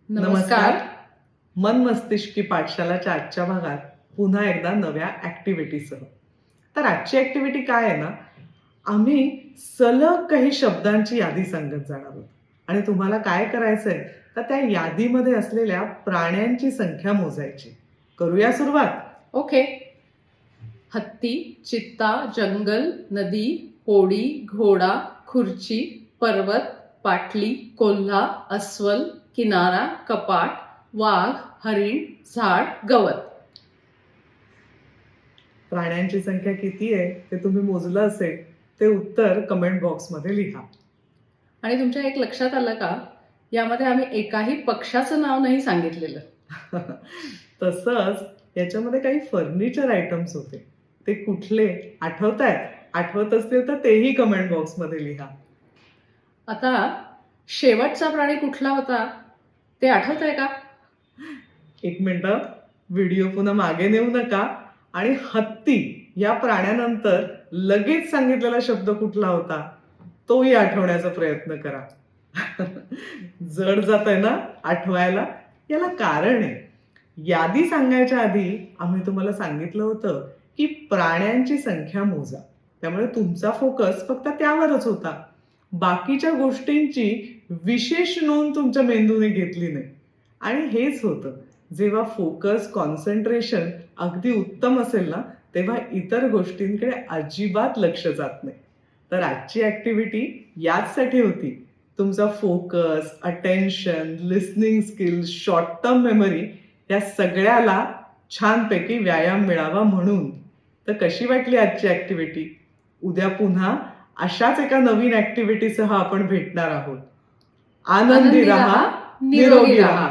नमस्कार. मन मस्तिष्की पाठशालाच्या आजच्या भागात पुन्हा एकदा नव्या ऍक्टिव्हिटीसह. तर आजची ऍक्टिव्हिटी काय आहे ना, आम्ही सलग काही शब्दांची यादी सांगत जाणार आहोत आणि तुम्हाला काय करायचंय तर त्या यादीमध्ये असलेल्या प्राण्यांची संख्या मोजायची. करूया सुरुवात. ओके. हत्ती, चित्ता, जंगल, नदी, होडी, घोडा, खुर्ची, पर्वत, पाटली, कोल्हा, अस्वल, किनारा, कपाट, वाघ, हरिण, झाड, गवत. प्राण्यांची संख्या किती आहे ते तुम्ही मोजलं असेल ते उत्तर कमेंट बॉक्समध्ये लिहा. आणि तुमच्या एक लक्षात आलं का, यामध्ये आम्ही एकाही पक्षाचं नाव नाही सांगितलेलं. तसंच याच्यामध्ये काही फर्निचर आयटम्स होते, ते कुठले आठवत असतील तर तेही कमेंट बॉक्समध्ये लिहा. आता शेवटचा प्राणी कुठला होता ते आठवत आहे का? एक मिनिट, व्हिडिओ पुन्हा मागे नेऊ नका आणि हत्ती या प्राण्यानंतर लगेच सांगितलेला शब्द कुठला होता तोही आठवण्याचा प्रयत्न करा. जड जात आहे ना आठवायला? याला कारण आहे. यादी सांगायच्या आधी आम्ही तुम्हाला सांगितलं होतं की प्राण्यांची संख्या मोजा. त्यामुळे तुमचा फोकस फक्त त्यावरच होता. बाकीच्या गोष्टींची विशेष नोंद तुमच्या मेंदूने घेतली नाही. आणि हेच होतं, जेव्हा फोकस कॉन्सन्ट्रेशन अगदी उत्तम असेल ना, तेव्हा इतर गोष्टींकडे अजिबात लक्ष जात नाही. तर आजची ऍक्टिव्हिटी याचसाठी होती. तुमचा focus, attention, listening skills, short term memory या सगळ्याला छानपैकी व्यायाम मिळावा म्हणून. तर कशी वाटली आजची ऍक्टिव्हिटी? उद्या पुन्हा अशाच एका नवीन ऍक्टिव्हिटीसह आपण भेटणार आहोत. आनंदी राहा, निरोगी राहा.